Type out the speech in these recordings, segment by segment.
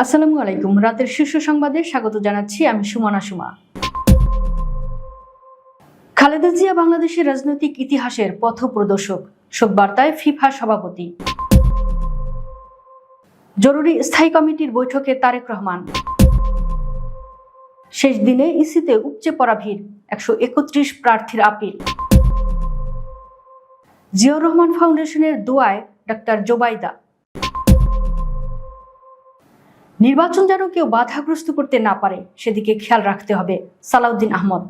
আসসালামু আলাইকুম। রাতের শীর্ষ সংবাদে স্বাগত জানাচ্ছি আমি সুমনা সুমা। খালেদা জিয়া বাংলাদেশের রাজনৈতিক ইতিহাসের পথপ্রদর্শক, শোক বার্তায় ফিফা সভাপতি। জরুরি স্থায়ী কমিটির বৈঠকে তারেক রহমান। শেষ দিনে ইসিতে উপচে পড়া ভিড়, 131 প্রার্থীর আপিল। জিয়াউর রহমান ফাউন্ডেশনের দোয়ায় ডাক্তার জোবাইদা। নির্বাচন যেন কেউ বাধাগ্রস্ত করতে না পারে সেদিকে খেয়াল রাখতে হবে, সালাউদ্দিন আহমদ।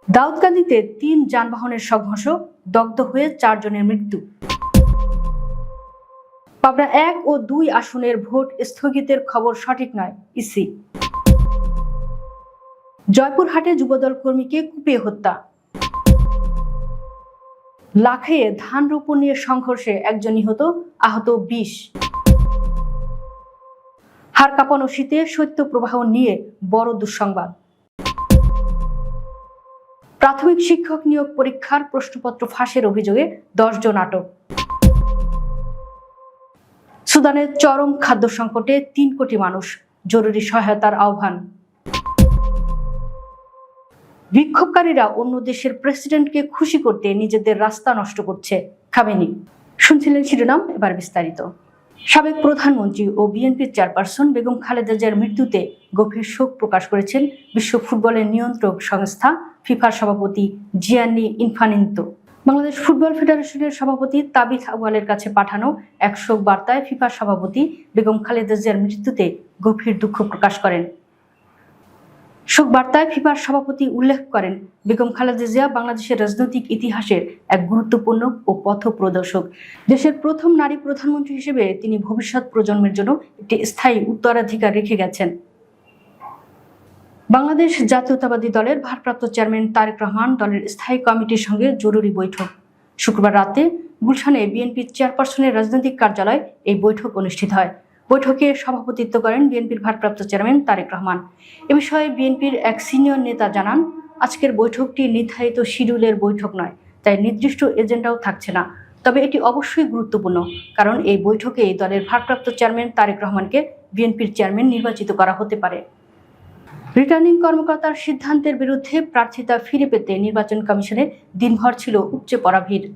দাউদকান্দিতে 3 যানবাহনের সংঘর্ষ, দগ্ধ হয়ে 4 জনের মৃত্যু। পাবনা 1 ও 2 আসনের ভোট স্থগিতের খবর সঠিক নয়, ইসি। জয়পুরহাটে যুবদল কর্মীকে কুপিয়ে হত্যা। লাখাইয়ে ধান রোপণ নিয়ে সংঘর্ষে 1 জন নিহত, আহত 20। হাড় কাঁপানো শীতে শৈত্য প্রবাহ নিয়ে বড় দুঃসংবাদ। প্রাথমিক শিক্ষক নিয়োগ পরীক্ষার প্রশ্নপত্র ফাঁসের অভিযোগে 10 জন আটক। সুদানের চরম খাদ্য সংকটে 3 কোটি মানুষ, জরুরি সহায়তার আহ্বান। বিক্ষোভকারীরা অন্য দেশের প্রেসিডেন্টকে খুশি করতে নিজেদের রাস্তা নষ্ট করছে, খামেনি। শুনছিলেন শিরোনাম, এবার বিস্তারিত। সাবেক প্রধানমন্ত্রী ও বিএনপির চেয়ারপারসন বেগম খালেদা জিয়ার মৃত্যুতে গভীর শোক প্রকাশ করেছেন বিশ্ব ফুটবলের নিয়ন্ত্রক সংস্থা ফিফার সভাপতি জিয়ান্নি ইনফানিন্তো। বাংলাদেশ ফুটবল ফেডারেশনের সভাপতি তাবিথ আউয়ালের কাছে পাঠানো এক শোক বার্তায় ফিফার সভাপতি বেগম খালেদা জিয়ার মৃত্যুতে গভীর দুঃখ প্রকাশ করেন। শোক বার্তায় ফিফার সভাপতি উল্লেখ করেন, বেগম খালেদা জিয়া বাংলাদেশের রাজনৈতিক ইতিহাসের এক গুরুত্বপূর্ণ ও পথপ্রদর্শক। দেশের প্রথম নারী প্রধানমন্ত্রী হিসেবে তিনি ভবিষ্যৎ প্রজন্মের জন্য একটি স্থায়ী উত্তরাধিকার রেখে গেছেন। বাংলাদেশ জাতীয়তাবাদী দলের ভারপ্রাপ্ত চেয়ারম্যান তারেক রহমান দলের স্থায়ী কমিটির সঙ্গে জরুরি বৈঠক। শুক্রবার রাতে গুলশানে বিএনপির চেয়ারপারসনের রাজনৈতিক কার্যালয়ে এই বৈঠক অনুষ্ঠিত হয়। বৈঠকে সভাপতিত্ব করেন বিএনপির ভারপ্রাপ্ত চেয়ারম্যান তারেক রহমান। এ বিষয়ে বিএনপির এক সিনিয়র নেতা জানান, আজকের বৈঠকটি নির্ধারিত শিডিউলের বৈঠক নয়, তাই নির্দিষ্ট এজেন্ডাও থাকছে না। তবে এটি অবশ্যই গুরুত্বপূর্ণ, কারণ এই বৈঠকে দলের ভারপ্রাপ্ত চেয়ারম্যান তারেক রহমানকে বিএনপির চেয়ারম্যান নির্বাচিত করা হতে পারে। রিটার্নিং কর্মকর্তার সিদ্ধান্তের বিরুদ্ধে প্রার্থিতা ফিরে পেতে নির্বাচন কমিশনে দিনভর ছিল উপচে পড়া ভিড়।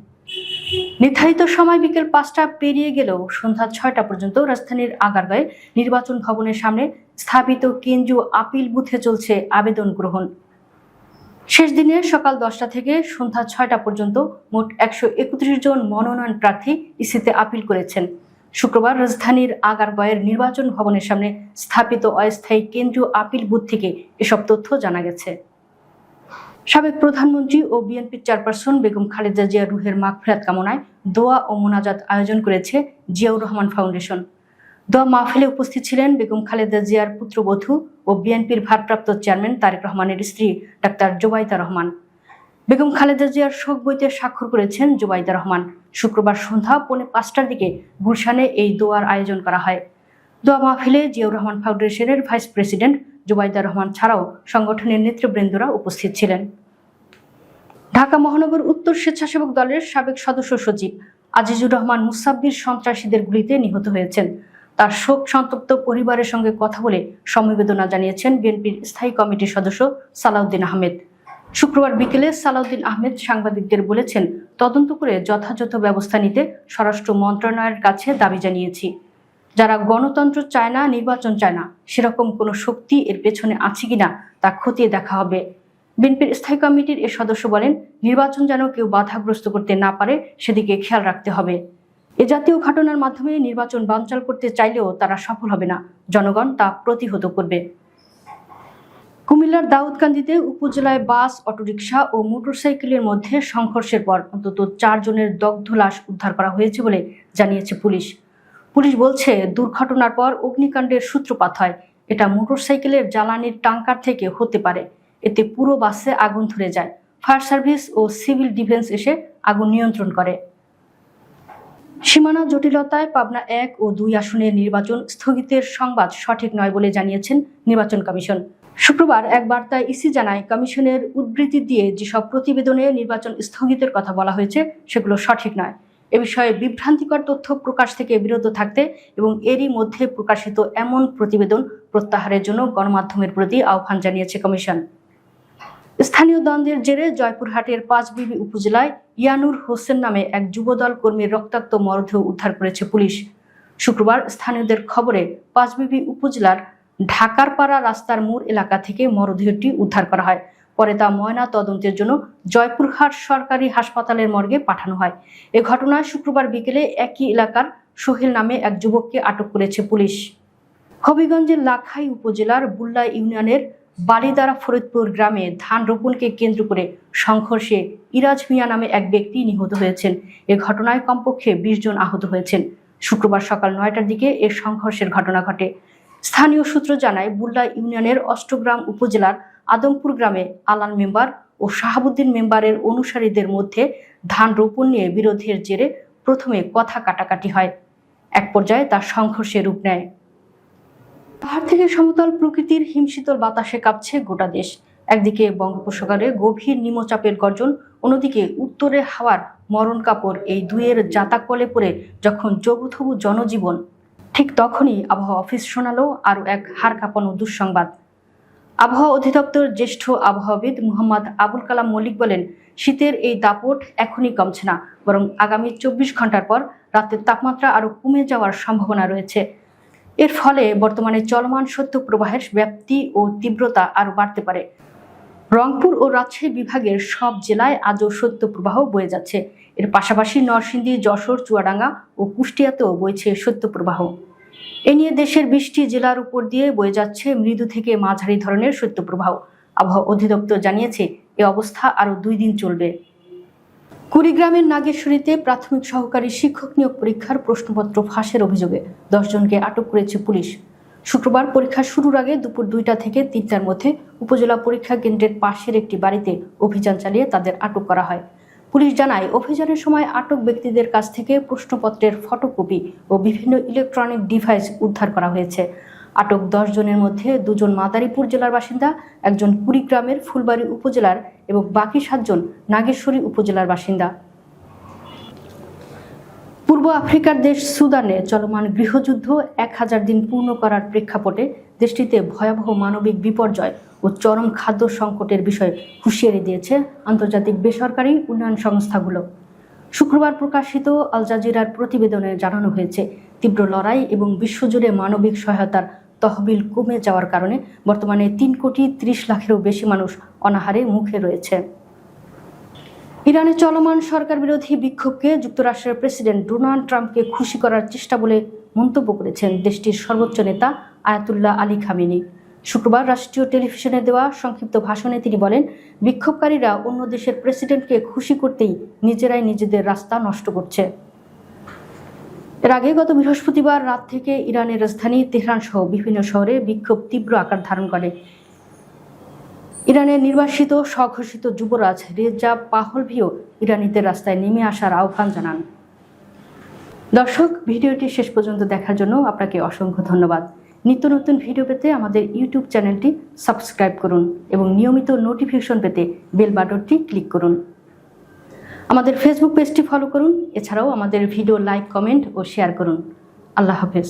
নির্ধারিত সময় বিকেল 5টা পেরিয়ে গেলেও সন্ধ্যা 6টা পর্যন্ত রাজধানীর আগারগাঁয়ে নির্বাচন ভবনের সামনে স্থাপিত কেন্দ্রীয় আপিল বুথে চলছে আবেদন গ্রহণ। শেষ দিনে সকাল 10টা থেকে সন্ধ্যা 6টা পর্যন্ত মোট 131 জন মনোনয়ন প্রার্থী ইসিতে আপিল করেছেন। শুক্রবার রাজধানীর আগারগাঁয়ের নির্বাচন ভবনের সামনে স্থাপিত অস্থায়ী কেন্দ্রীয় আপিল বুথ থেকে এসব তথ্য জানা গেছে। সাবেক প্রধানমন্ত্রী ও বিএনপির চেয়ারপারসন বেগম খালেদা জিয়ার রুহের মাগফিরাত কামনায় দোয়া ও মোনাজাত আয়োজন করেছে জিয়াউর রহমান ফাউন্ডেশন। দোয়া মাহফিলে উপস্থিত ছিলেন বেগম খালেদা জিয়ার পুত্রবধূ ও বিএনপির ভারপ্রাপ্ত চেয়ারম্যান তারেক রহমানের স্ত্রী ডাক্তার জোবাইদা রহমান। বেগম খালেদা জিয়ার শোক বইতে স্বাক্ষর করেছেন জোবাইদা রহমান। শুক্রবার সন্ধ্যা 4:45টার দিকে গুলশানে এই দোয়ার আয়োজন করা হয়। দোয়া মাহফিলে জিয়াউর রহমান ফাউন্ডেশনের ভাইস প্রেসিডেন্ট জোবাইদা রহমান ছাড়াও সংগঠনের নেতৃবৃন্দরা উপস্থিত ছিলেন। ঢাকা মহানগর উত্তর স্বেচ্ছাসেবক দলের সাবেক সদস্য সচিব আজিজুর রহমান মুসাব্বির সন্ত্রাসীদের গুলিতে নিহত হয়েছেন। তার শোক সন্তপ্ত পরিবারের সঙ্গে কথা বলে সমবেদনা জানিয়েছেন বিএনপির স্থায়ী কমিটির সদস্য সালাউদ্দিন আহমেদ। শুক্রবার বিকেলে সালাউদ্দিন আহমেদ সাংবাদিকদের বলেছেন, তদন্ত করে যথাযথ ব্যবস্থা নিতে স্বরাষ্ট্র মন্ত্রণালয়ের কাছে দাবি জানিয়েছি। যারা গণতন্ত্র চায় না, নির্বাচন চায় না, সেরকম কোনো শক্তি এর পেছনে আছে কিনা তা খতিয়ে দেখা হবে। বিএনপির স্থায়ী কমিটির এ সদস্য বলেন, নির্বাচন যেন কেউ বাধাগ্রস্ত করতে না পারে সেদিকে খেয়াল রাখতে হবে। এ জাতীয় ঘটনার মাধ্যমে নির্বাচন বানচাল করতে চাইলেও তারা সফল হবে না, জনগণ তা প্রতিহত করবে। কুমিল্লার দাউদকান্দিতে উপজেলায় বাস, অটোরিকশা ও মোটরসাইকেলের মধ্যে সংঘর্ষের পর অন্তত 4 জনের দগ্ধ লাশ উদ্ধার করা হয়েছে বলে জানিয়েছে পুলিশ। পুলিশ বলছে, দুর্ঘটনার পর অগ্নিকাণ্ডের সূত্রপাত হয়। এটা মোটরসাইকেলের জ্বালানির ট্যাঙ্কার থেকে হতে পারে। এতে পুরো বাসে আগুন ধরে যায়। ফায়ার সার্ভিস ও সিভিল ডিফেন্স এসে আগুন নিয়ন্ত্রণ করে। সীমানা জটিলতায় পাবনা 1 ও 2 আসনের নির্বাচন স্থগিতের সংবাদ সঠিক নয় বলে জানিয়েছেন নির্বাচন কমিশন। শুক্রবার এক বার্তায় ইসি জানায়, কমিশনের উদ্ধৃতি দিয়ে যেসব প্রতিবেদনে নির্বাচন স্থগিতের কথা বলা হয়েছে সেগুলো সঠিক নয়। এ বিষয়ে বিভ্রান্তিকর তথ্য প্রকাশ থেকে বিরত থাকতে এবং এরই মধ্যে প্রকাশিত এমন প্রতিবেদন প্রত্যাহারের জন্য গণমাধ্যমের প্রতি আহ্বান জানিয়েছে কমিশন। স্থানীয় দ্বন্দ্বের জেরে জয়পুরহাটের পাঁচবিবি উপজেলায় ইয়ানুর হোসেন নামে এক যুবদল কর্মীর রক্তাক্ত মরদেহ উদ্ধার করেছে পুলিশ। শুক্রবার স্থানীয়দের খবরে পাঁচবিবি উপজেলার ঢাকারপাড়া রাস্তার মোড় এলাকা থেকে মরদেহটি উদ্ধার করা হয়। পরে তা ময়না তদন্তের জন্য জয়পুরহাট সরকারি হাসপাতালের মর্গে পাঠানো হয়। এ ঘটনায় শুক্রবার বিকেলে একই এলাকার সোহেল নামে এক যুবককে আটক করেছে পুলিশ। হবিগঞ্জের লাখাই উপজেলার বুল্লা ইউনিয়নের বালিদারা ফরিদপুর গ্রামে ধান রোপণকে কেন্দ্র করে সংঘর্ষে ইরাজ মিয়া নামে এক ব্যক্তি নিহত হয়েছেন। এ ঘটনায় কমপক্ষে 20 জন আহত হয়েছেন। শুক্রবার সকাল 9টার দিকে এ সংঘর্ষের ঘটনা ঘটে। স্থানীয় সূত্র জানায়, বুল্লা ইউনিয়নের অষ্টগ্রাম উপজেলার আদমপুর গ্রামে আলান মেম্বার ও শাহাবুদ্দিন মেম্বারের অনুসারীদের মধ্যে ধান রোপণ নিয়ে বিরোধের জেরে প্রথমে কথা কাটাকাটি হয়। এক পর্যায়ে তা সংঘর্ষে রূপ নেয়। পাহাড় থেকে সমতল প্রকৃতির হিমশীতল বাতাসে কাঁপছে গোটা দেশ। একদিকে বঙ্গোপসাগরে গভীর নিম্নচাপের গর্জন, অন্যদিকে উত্তরে হাওয়ার মরণ কাপড়, এই দুয়ের জাতাকলে পড়ে যখন জবুথবু জনজীবন, ঠিক তখনই আবহাওয়া অফিস শোনালো আরও এক হাড় কাঁপানো দুঃসংবাদ। আবহাওয়া অধিদপ্তর জ্যেষ্ঠ আবহাওয়াবিদ মোহাম্মদ আবুল কালাম মল্লিক বলেন, শীতের এই দাপট এখনই কমছে না, বরং আগামী 24 ঘন্টার পর রাতের তাপমাত্রা আরও কমে যাওয়ার সম্ভাবনা রয়েছে। এর ফলে বর্তমানে চলমান শৈত্যপ্রবাহের ব্যাপ্তি ও তীব্রতা আরও বাড়তে পারে। রংপুর ও রাজশাহী বিভাগের সব জেলায় আজও শৈত্যপ্রবাহ বয়ে যাচ্ছে। এর পাশাপাশি নরসিংদী, যশোর, চুয়াডাঙ্গা ও কুষ্টিয়াতেও বইছে শৈত্যপ্রবাহ। এ নিয়ে দেশের 20টি জেলার উপর দিয়ে বয়ে যাচ্ছে মৃদু থেকে মাঝারি ধরনের শৈত্যপ্রবাহ। আবহাওয়া অধিদপ্তর জানিয়েছে, এ অবস্থা আরও 2 দিন চলবে। কুড়িগ্রামের নাগেশ্বরীতে প্রাথমিক সহকারী শিক্ষক নিয়োগ পরীক্ষার প্রশ্নপত্র ফাঁসের অভিযোগে 10 জনকে আটক করেছে পুলিশ। শুক্রবার পরীক্ষা শুরুর আগে দুপুর 2টা থেকে 3টার মধ্যে উপজেলা পরীক্ষা কেন্দ্রের পাশের একটি বাড়িতে অভিযান চালিয়ে তাদের আটক করা হয়। পুলিশ জানায়, অভিযানের সময় আটক ব্যক্তিদের কাছ থেকে প্রশ্নপত্রের ফটোকপি ও বিভিন্ন ইলেকট্রনিক ডিভাইস উদ্ধার করা হয়েছে। আটক 10 জনের মধ্যে 2 জন মাদারীপুর জেলার বাসিন্দা, 1 জন কুড়িগ্রামের ফুলবাড়ী উপজেলার এবং বাকি 7 জন নাগেশ্বরী উপজেলার বাসিন্দা। পূর্ব আফ্রিকার দেশ সুদানে চলমান গৃহযুদ্ধ 1000 দিন পূর্ণ করার প্রেক্ষাপটে দেশটিতে ভয়াবহ মানবিক বিপর্যয় ও চরম খাদ্য সংকটের বিষয়ে হুঁশিয়ারি দিয়েছে আন্তর্জাতিক বেসরকারি উন্নয়ন সংস্থাগুলো। শুক্রবার প্রকাশিত আল জাজিরার প্রতিবেদনে জানানো হয়েছে, তীব্র লড়াই এবং বিশ্বজুড়ে মানবিক সহায়তার তহবিল কমে যাওয়ার কারণে বর্তমানে 3,30,00,000-এরও বেশি মানুষ অনাহারে মুখে রয়েছে। ইরানে চলমান সরকার বিরোধী বিক্ষোভকে যুক্তরাষ্ট্রের প্রেসিডেন্ট ডোনাল্ড ট্রাম্পকে খুশি করার চেষ্টা বলে মন্তব্য করেছেন দেশটির সর্বোচ্চ নেতা আয়াতুল্লাহ আলী খামেনি। শুক্রবার রাষ্ট্রীয় টেলিভিশনে দেওয়া সংক্ষিপ্ত ভাষণে তিনি বলেন, বিক্ষোভকারীরা অন্য দেশের প্রেসিডেন্টকে খুশি করতেই নিজেরাই নিজেদের রাস্তা নষ্ট করছে। এর আগে গত বৃহস্পতিবার রাত থেকে ইরানের রাজধানী তেহরান সহ বিভিন্ন শহরে বিক্ষোভ তীব্র আকার ধারণ করে। ইরানের নির্বাসিত স্বঘোষিত যুবরাজ রেজা পাহলভিও ইরানিদের রাস্তায় নেমে আসার আহ্বান জানান। দর্শক, ভিডিওটি শেষ পর্যন্ত দেখার জন্য আপনাকে অসংখ্য ধন্যবাদ। নিত্য নতুন ভিডিও পেতে আমাদের ইউটিউব চ্যানেলটি সাবস্ক্রাইব করুন এবং নিয়মিত নোটিফিকেশন পেতে বেল বাটনটি ক্লিক করুন। আমাদের ফেসবুক পেজটি ফলো করুন। এছাড়াও আমাদের ভিডিও লাইক, কমেন্ট ও শেয়ার করুন। আল্লাহ হাফেজ।